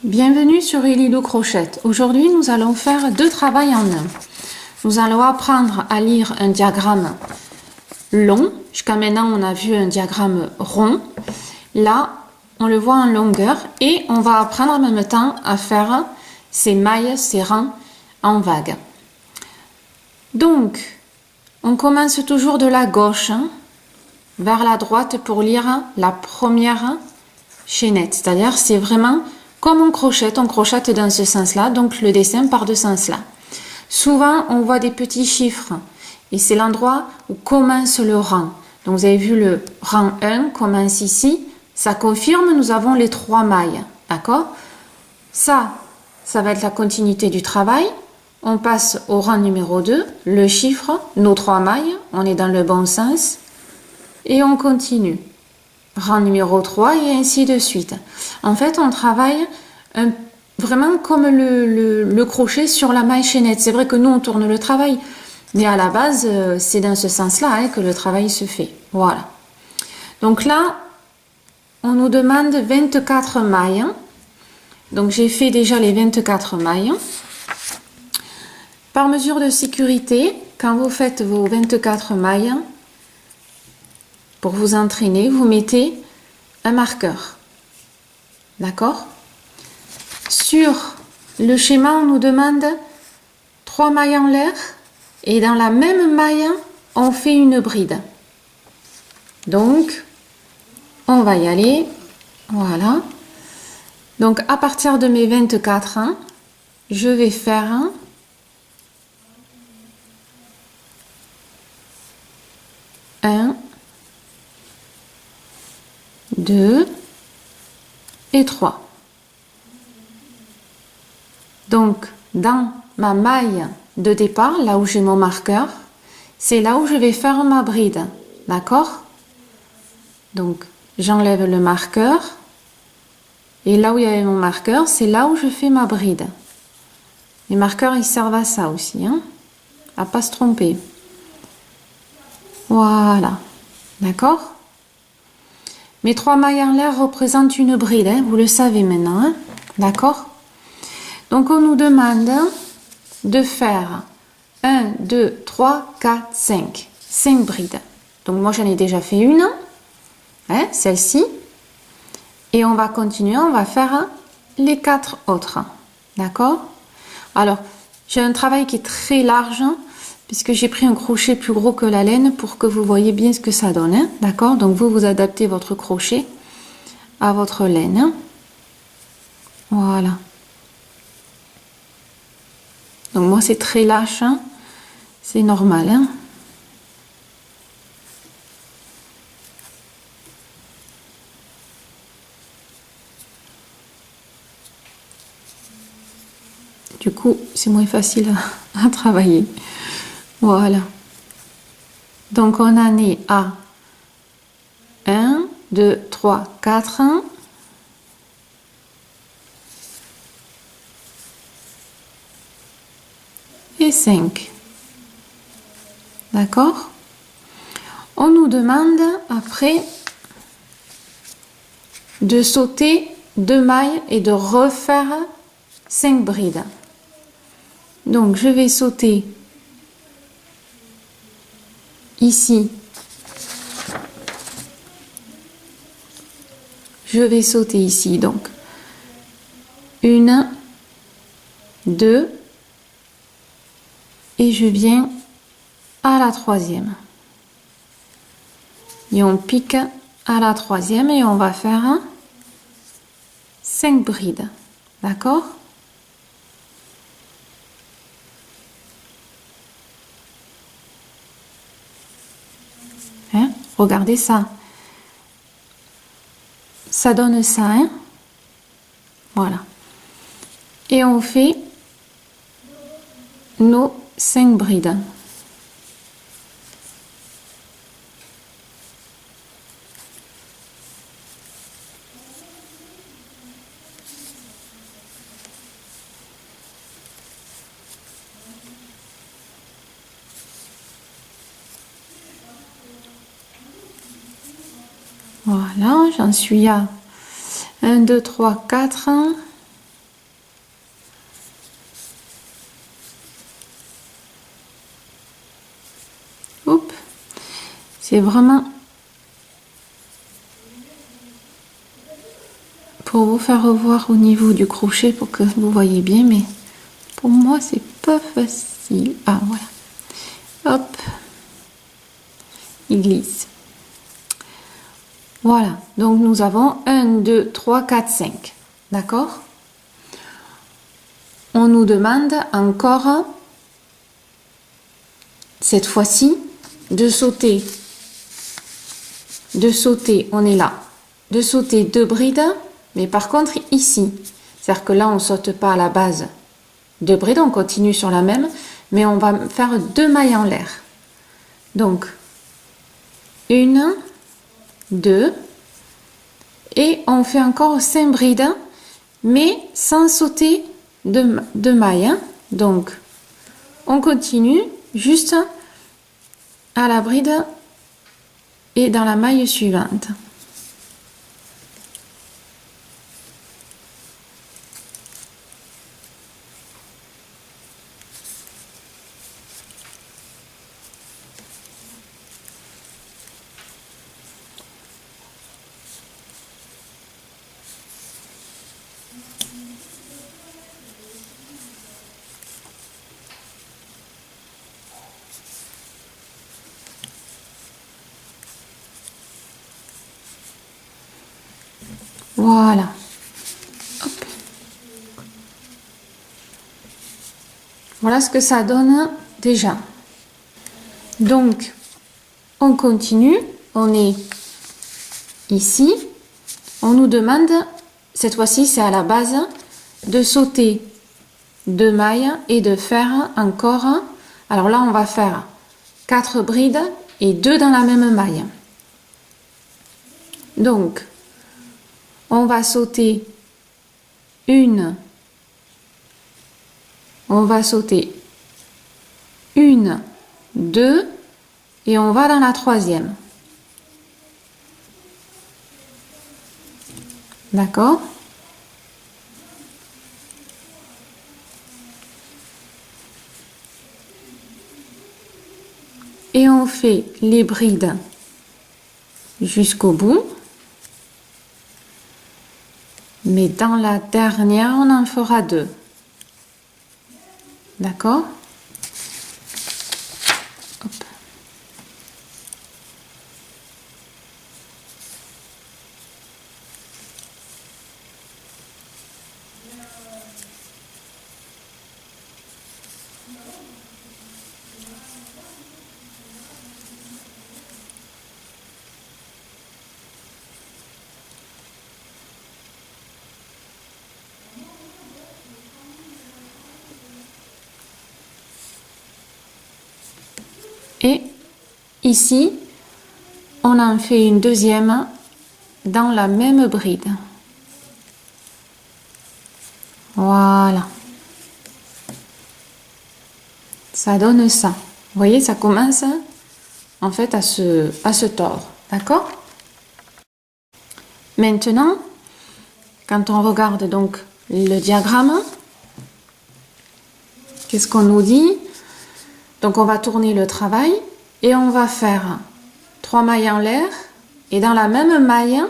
Bienvenue sur Elilou Crochette. Aujourd'hui, nous allons faire deux travails en un. Nous allons apprendre à lire un diagramme long. Jusqu'à maintenant, on a vu un diagramme rond. Là, on le voit en longueur et on va apprendre en même temps à faire ces mailles, ces rangs en vague. Donc, on commence toujours de la gauche vers la droite pour lire la première chaînette. C'est-à-dire, c'est vraiment comme on crochette dans ce sens-là, donc le dessin part de ce sens-là. Souvent, on voit des petits chiffres et c'est l'endroit où commence le rang. Donc, vous avez vu le rang 1 commence ici. Ça confirme, nous avons les 3 mailles. D'accord? Ça va être la continuité du travail. On passe au rang numéro 2, le chiffre, nos 3 mailles. On est dans le bon sens. Et on continue. Rang numéro 3 et ainsi de suite. En fait, on travaille vraiment comme le crochet sur la maille chaînette. C'est vrai que nous, on tourne le travail, mais à la base, c'est dans ce sens-là que le travail se fait. Voilà. Donc là, on nous demande 24 mailles. Donc, j'ai fait déjà les 24 mailles. Par mesure de sécurité, quand vous faites vos 24 mailles, pour vous entraîner, vous mettez un marqueur. D'accord? Sur le schéma, on nous demande 3 mailles en l'air et dans la même maille, on fait une bride. Donc, on va y aller. Voilà. Donc, à partir de mes 24, je vais faire 1, 2 et 3. Donc, dans ma maille de départ, là où j'ai mon marqueur, c'est là où je vais faire ma bride. D'accord? Donc, j'enlève le marqueur. Et là où il y avait mon marqueur, c'est là où je fais ma bride. Les marqueurs, ils servent à ça aussi, à pas se tromper. Voilà. D'accord? Mes 3 mailles en l'air représentent une bride, vous le savez maintenant. D'accord? Donc, on nous demande de faire 1, 2, 3, 4, 5. 5 brides. Donc, moi, j'en ai déjà fait une, celle-ci. Et on va continuer, on va faire les 4 autres. D'accord? Alors, j'ai un travail qui est très large, puisque j'ai pris un crochet plus gros que la laine pour que vous voyez bien ce que ça donne. D'accord? Donc, vous adaptez votre crochet à votre laine. Voilà. Donc, moi, c'est très lâche. C'est normal. Du coup, c'est moins facile à travailler. Voilà. Donc, on en est à 1, 2, 3, 4. Et 5. D'accord? On nous demande après de sauter 2 mailles et de refaire 5 brides. Donc, je vais sauter ici. Je vais sauter ici, donc 1, 2, et je viens à la 3e. Et on pique à la 3e et on va faire 5 brides. D'accord? Regardez ça. Ça donne ça, Voilà. Et on fait nos 5 brides. Voilà, j'en suis à 1, 2, 3, 4. C'est vraiment pour vous faire revoir au niveau du crochet pour que vous voyez bien, mais pour moi c'est pas facile. Ah voilà, hop, il glisse. Voilà, donc nous avons 1, 2, 3, 4, 5. D'accord? On nous demande encore, cette fois-ci, de sauter, on est là, de sauter 2 brides, mais par contre ici, c'est-à-dire que là on saute pas à la base 2 brides, on continue sur la même, mais on va faire 2 mailles en l'air. Donc, 1, 2, et on fait encore 5 brides, mais sans sauter de mailles. Hein. Donc, on continue juste à la bride et dans la maille suivante. Voilà. Hop. Voilà ce que ça donne déjà. Donc, on continue. On est ici. On nous demande, cette fois-ci c'est à la base, de sauter 2 mailles et de faire encore, alors là on va faire 4 brides et 2 dans la même maille. Donc, on va sauter une, deux, et on va dans la troisième. D'accord? Et on fait les brides jusqu'au bout. Mais dans la dernière, on en fera 2. D'accord? Hop. Et ici, on en fait une deuxième dans la même bride. Voilà. Ça donne ça. Vous voyez, ça commence en fait à se tordre. D'accord? Maintenant, quand on regarde donc le diagramme, qu'est-ce qu'on nous dit? Donc on va tourner le travail et on va faire 3 mailles en l'air et dans la même maille,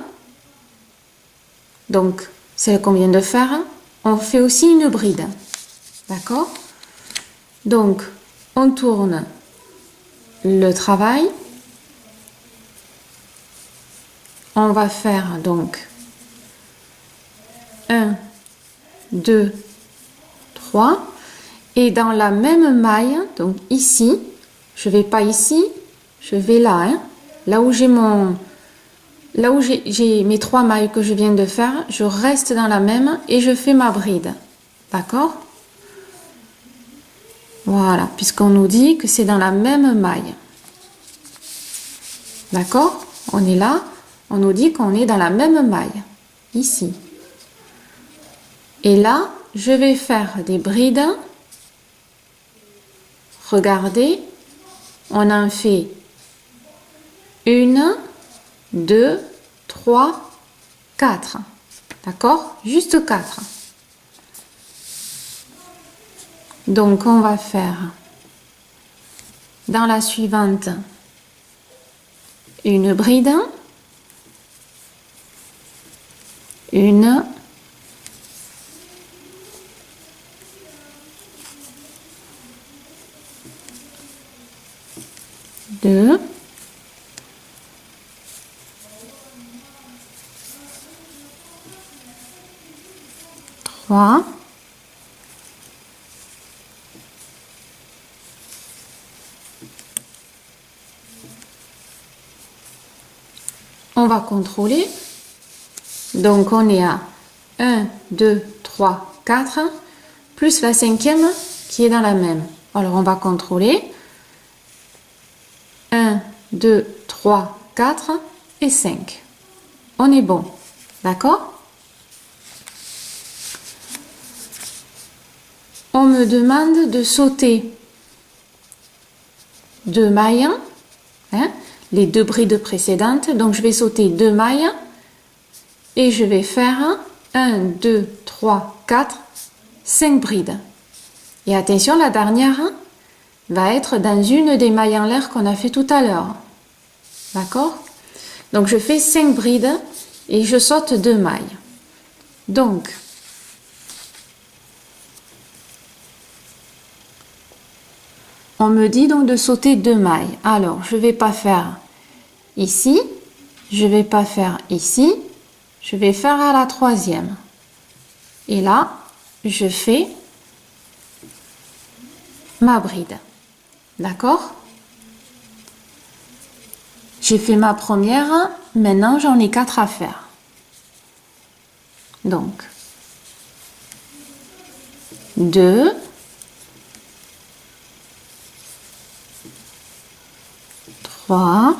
donc celle qu'on vient de faire, on fait aussi une bride. D'accord? Donc on tourne le travail. On va faire donc 1, 2, 3. Et dans la même maille, donc ici, je vais pas ici, je vais là, hein, là où j'ai mes 3 mailles que je viens de faire, je reste dans la même et je fais ma bride. D'accord? Voilà, puisqu'on nous dit que c'est dans la même maille. D'accord? On est là, on nous dit qu'on est dans la même maille, ici. Et là, je vais faire des brides. Regardez, on en fait 1, 2, 3, 4. D'accord? Juste 4. Donc, on va faire dans la suivante une bride, une, deux, trois, on va contrôler. Donc on est à 1, 2, 3, 4, plus la cinquième qui est dans la même. Alors on va contrôler. 1, 2, 3, 4 et 5. On est bon. D'accord? On me demande de sauter 2 mailles, hein, les 2 brides précédentes. Donc je vais sauter 2 mailles et je vais faire 1, 2, 3, 4, 5 brides. Et attention, la dernière va être dans une des mailles en l'air qu'on a fait tout à l'heure. D'accord? Donc je fais 5 brides et je saute 2 mailles. Donc, on me dit donc de sauter 2 mailles. Alors, je ne vais pas faire ici, je ne vais pas faire ici, je vais faire à la troisième. Et là, je fais ma bride. D'accord? J'ai fait ma première, maintenant j'en ai 4 à faire. Donc, 2, 3,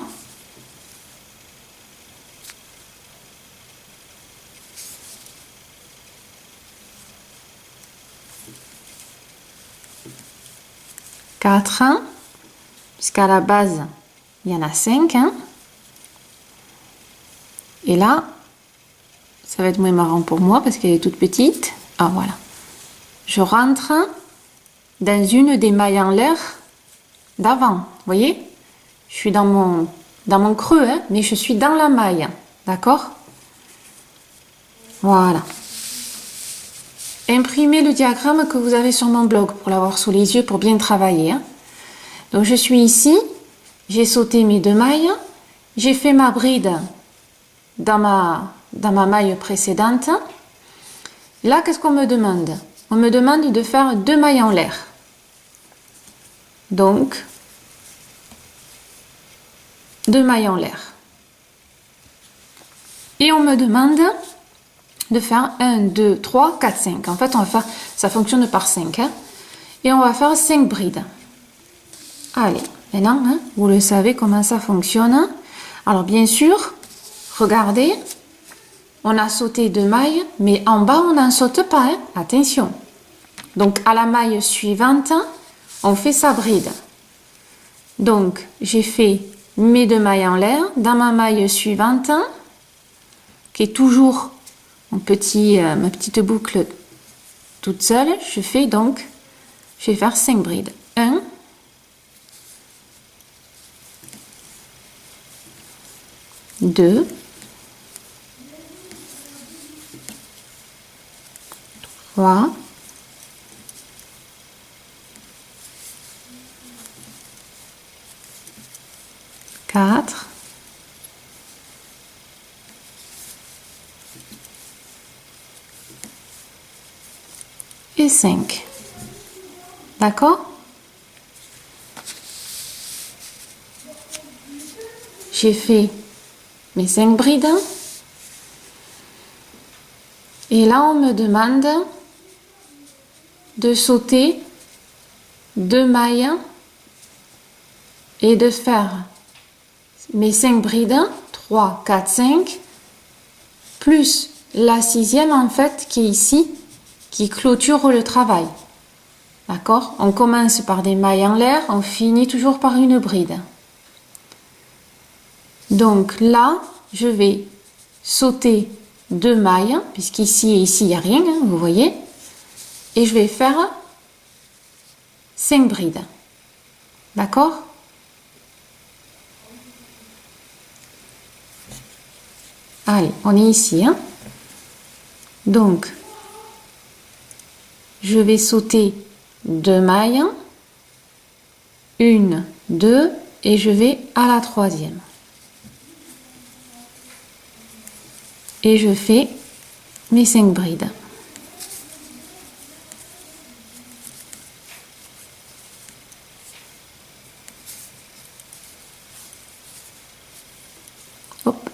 4, puisqu'à la base, il y en a 5. Hein. Et là, ça va être moins marrant pour moi parce qu'elle est toute petite. Ah, voilà. Je rentre dans une des mailles en l'air d'avant. Vous voyez? Je suis dans mon creux, hein, mais je suis dans la maille. D'accord? Voilà. Imprimez le diagramme que vous avez sur mon blog pour l'avoir sous les yeux pour bien travailler. Hein. Donc je suis ici, j'ai sauté mes 2 mailles, j'ai fait ma bride dans ma maille précédente. Là, qu'est-ce qu'on me demande? On me demande de faire 2 mailles en l'air. Donc, 2 mailles en l'air. Et on me demande de faire 1, 2, 3, 4, 5. En fait, on va faire, ça fonctionne par 5. Hein, et on va faire 5 brides. Allez, maintenant, hein, vous le savez comment ça fonctionne. Alors, bien sûr, regardez, on a sauté 2 mailles, mais en bas, on n'en saute pas. Hein, attention. Donc, à la maille suivante, on fait sa bride. Donc, j'ai fait mes 2 mailles en l'air. Dans ma maille suivante, qui est toujours ma petite boucle toute seule, je vais faire 5 brides. 1, 2, 3, 4, et 5. D'accord? J'ai fait mes 5 brides. Et là, on me demande de sauter 2 mailles et de faire mes 5 brides, 3, 4, 5, plus la 6e en fait qui est ici, qui clôture le travail. D'accord? On commence par des mailles en l'air, on finit toujours par une bride. Donc là, je vais sauter 2 mailles, puisqu'ici et ici, il n'y a rien, hein, vous voyez. Et je vais faire 5 brides. D'accord? Allez, on est ici. Hein? Donc, je vais sauter 2 mailles. 1, 2 et je vais à la troisième. Et je fais mes 5 brides. Hop.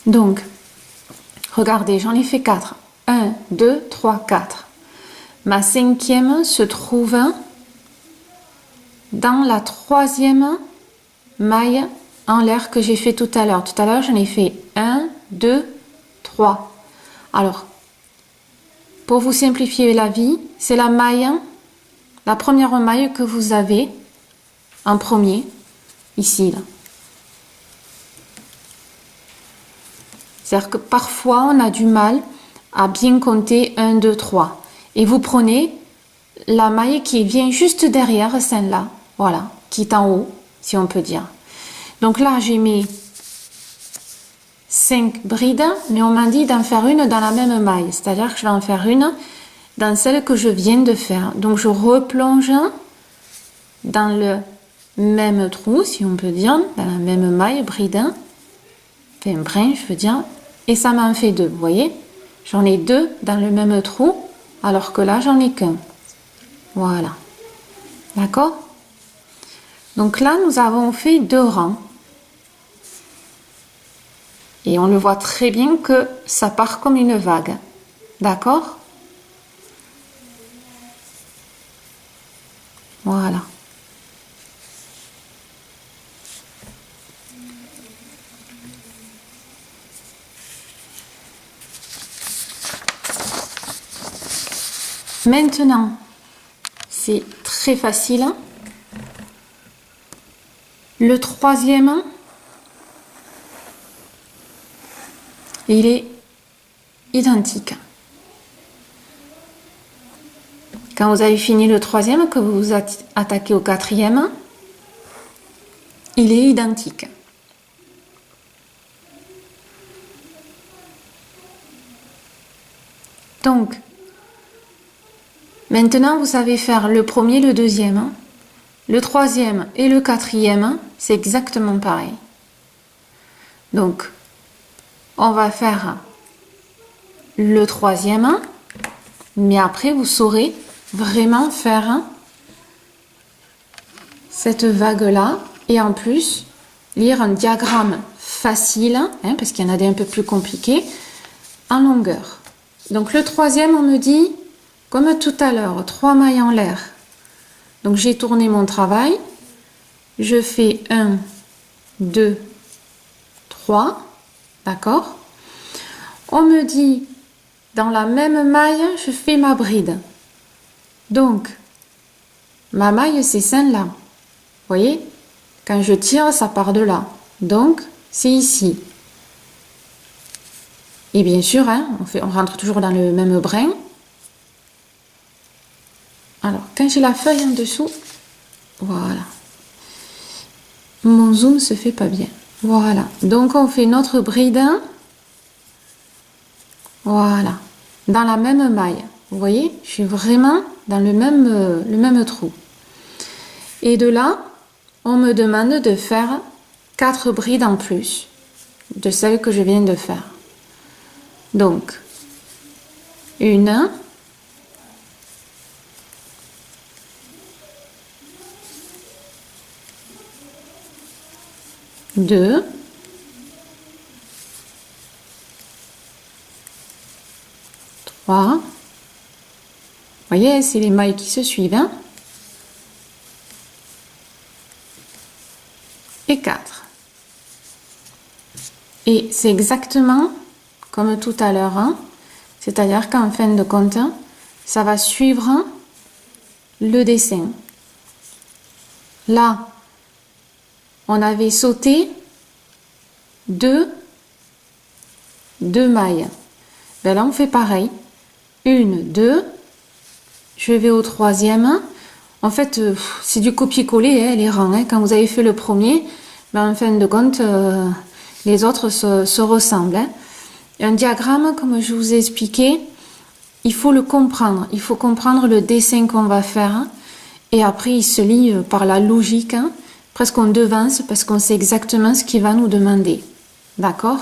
Donc, regardez, j'en ai fait 4. 1, 2, 3, 4. Ma 5e se trouve dans la 3e maille en l'air que j'ai fait tout à l'heure. Tout à l'heure, j'en ai fait 1, 2, 3. Alors, pour vous simplifier la vie, c'est la maille, la première maille que vous avez en premier, ici, là. C'est-à-dire que parfois, on a du mal à bien compter 1, 2, 3. Et vous prenez la maille qui vient juste derrière celle-là, voilà, qui est en haut, si on peut dire. Donc là, j'ai mis 5 brides, mais on m'a dit d'en faire une dans la même maille. C'est-à-dire que je vais en faire une dans celle que je viens de faire. Donc je replonge dans le même trou, si on peut dire, dans la même maille, bride, enfin brin, je veux dire, et ça m'en fait 2, vous voyez? J'en ai 2 dans le même trou, alors que là, j'en ai qu'un. Voilà. D'accord? Donc là, nous avons fait 2 rangs. Et on le voit très bien que ça part comme une vague. D'accord? Voilà. Maintenant, c'est très facile. Le 3e, il est identique. Quand vous avez fini le 3e, que vous vous attaquez au 4e, il est identique. Donc, maintenant, vous savez faire le premier, le 2e, le 3e et le 4e, c'est exactement pareil. Donc, on va faire le 3e, mais après, vous saurez vraiment faire cette vague-là et en plus, lire un diagramme facile, hein, parce qu'il y en a des un peu plus compliqués, en longueur. Donc, le 3e, on me dit, comme tout à l'heure, 3 mailles en l'air. Donc, j'ai tourné mon travail. Je fais 1, 2, 3. D'accord? On me dit, dans la même maille, je fais ma bride. Donc, ma maille, c'est celle-là. Vous voyez? Quand je tire, ça part de là. Donc, c'est ici. Et bien sûr, hein, on rentre toujours dans le même brin. Alors, quand j'ai la feuille en dessous, voilà. Mon zoom se fait pas bien. Voilà. Donc, on fait notre bride. Voilà. Dans la même maille. Vous voyez? Je suis vraiment dans le même trou. Et de là, on me demande de faire 4 brides en plus de celles que je viens de faire. Donc, 1, 2, 3. Vous voyez, c'est les mailles qui se suivent. Hein? Et 4. Et c'est exactement comme tout à l'heure. Hein? C'est-à-dire qu'en fin de compte, ça va suivre le dessin. Là, on avait sauté 2 2 mailles. Ben là, on fait pareil. 1, 2. Je vais au troisième. En fait, c'est du copier-coller, hein, les rangs. Hein. Quand vous avez fait le premier, ben, en fin de compte, les autres se ressemblent. Hein. Un diagramme, comme je vous ai expliqué, il faut le comprendre. Il faut comprendre le dessin qu'on va faire. Hein. Et après, il se lie par la logique. Hein. Presque on devance parce qu'on sait exactement ce qu'il va nous demander. D'accord?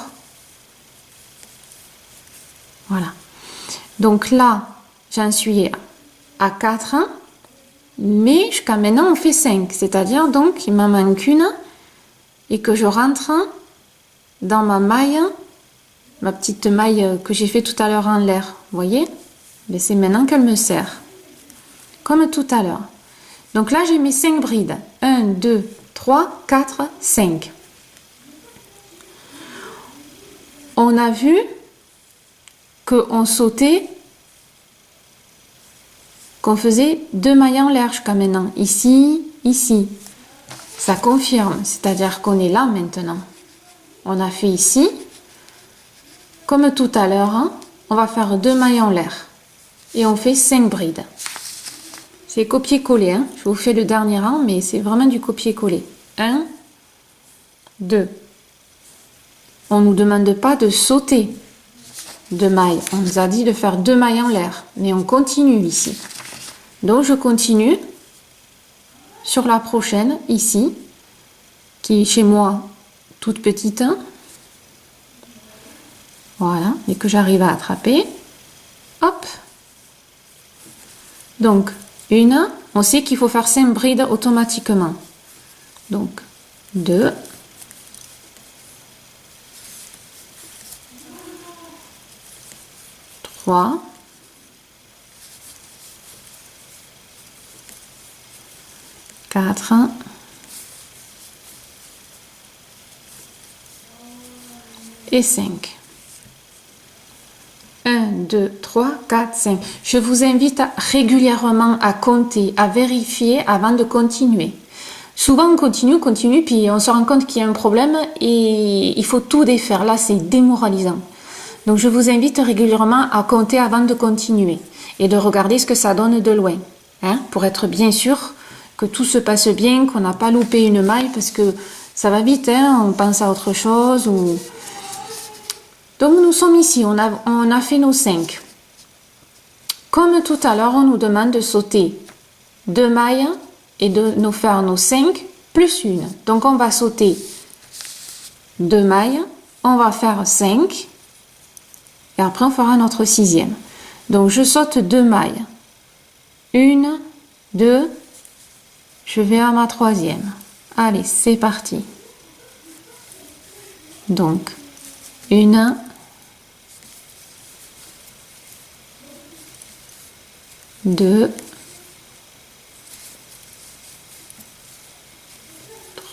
Voilà. Donc là, j'en suis à 4. Hein. Mais jusqu'à maintenant, on fait 5. C'est-à-dire, donc, il m'en manque une et que je rentre dans ma maille, ma petite maille que j'ai fait tout à l'heure en l'air. Vous voyez? Mais c'est maintenant qu'elle me sert. Comme tout à l'heure. Donc là, j'ai mes 5 brides. 1, 2, 3, 4, 5. On a vu qu'on sautait, qu'on faisait 2 mailles en l'air jusqu'à maintenant. Ici, ici. Ça confirme, c'est-à-dire qu'on est là maintenant. On a fait ici. Comme tout à l'heure, hein, on va faire 2 mailles en l'air. Et on fait 5 brides. C'est copier-coller. Hein. Je vous fais le dernier rang, mais c'est vraiment du copier-coller. 1, 2. On ne nous demande pas de sauter 2 mailles. On nous a dit de faire 2 mailles en l'air. Mais on continue ici. Donc, je continue sur la prochaine, ici, qui est chez moi toute petite. Voilà, et que j'arrive à attraper. Hop. Donc, une, on sait qu'il faut faire 5 brides automatiquement. Donc, 2. 3. 4. Et 5. 1, 2, 3, 4, 5. Je vous invite régulièrement à compter, à vérifier avant de continuer. Souvent, on continue, puis on se rend compte qu'il y a un problème et il faut tout défaire. Là, c'est démoralisant. Donc, je vous invite régulièrement à compter avant de continuer et de regarder ce que ça donne de loin, hein, pour être bien sûr que tout se passe bien, qu'on n'a pas loupé une maille parce que ça va vite, hein, on pense à autre chose ou... Donc, nous sommes ici, on a fait nos 5. Comme tout à l'heure, on nous demande de sauter 2 mailles et de nous faire nos 5 plus une. Donc, on va sauter 2 mailles, on va faire 5 et après, on fera notre 6e. Donc, je saute 2 mailles. 1, 2, je vais à ma 3e. Allez, c'est parti. Donc, 1, 2,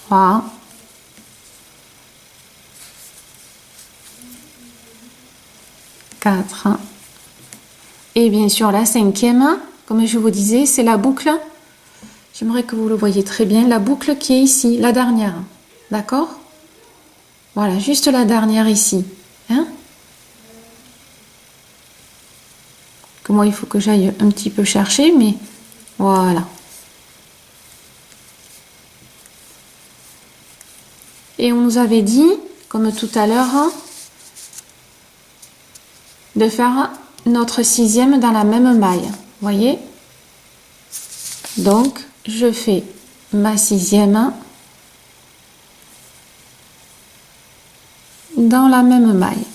3, 4, et bien sûr la 5e, comme je vous disais, c'est la boucle. J'aimerais que vous le voyez très bien, la boucle qui est ici, la dernière. D'accord? Voilà, juste la dernière ici. Hein? Que moi, il faut que j'aille un petit peu chercher, mais voilà. Et on nous avait dit, comme tout à l'heure, de faire notre 6e dans la même maille. Voyez? Donc, je fais ma 6e dans la même maille.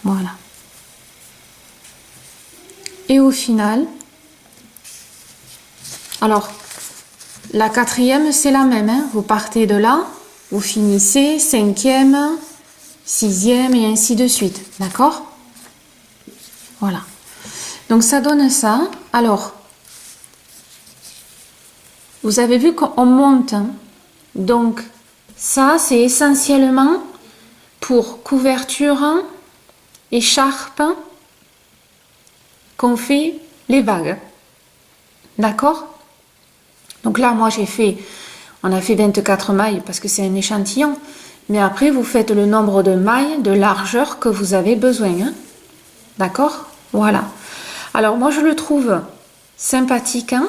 Voilà. Et au final, alors, la 4e, c'est la même. Hein. Vous partez de là, vous finissez 5e, 6e et ainsi de suite. D'accord? Voilà. Donc, ça donne ça. Alors, vous avez vu qu'on monte. Hein. Donc, ça, c'est essentiellement pour couverture, écharpe, qu'on fait les vagues. D'accord? Donc là, moi, j'ai fait, On a fait 24 mailles parce que c'est un échantillon. Mais après, vous faites le nombre de mailles, de largeur que vous avez besoin. Hein. D'accord? Voilà. Alors, moi, je le trouve sympathique. Hein.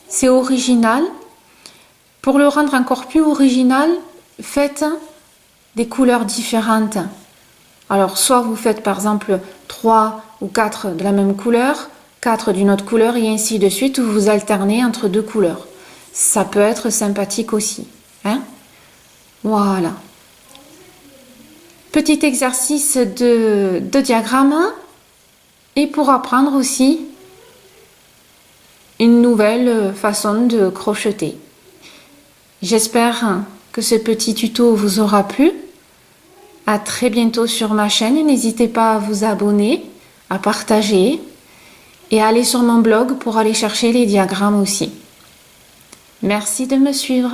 C'est original. Pour le rendre encore plus original, faites des couleurs différentes. Alors, soit vous faites par exemple 3 ou 4 de la même couleur, 4 d'une autre couleur et ainsi de suite, ou vous alternez entre deux couleurs. Ça peut être sympathique aussi. Hein? Voilà. Petit exercice de diagramme et pour apprendre aussi une nouvelle façon de crocheter. J'espère que ce petit tuto vous aura plu. À très bientôt sur ma chaîne. N'hésitez pas à vous abonner, à partager et à aller sur mon blog pour aller chercher les diagrammes aussi. Merci de me suivre.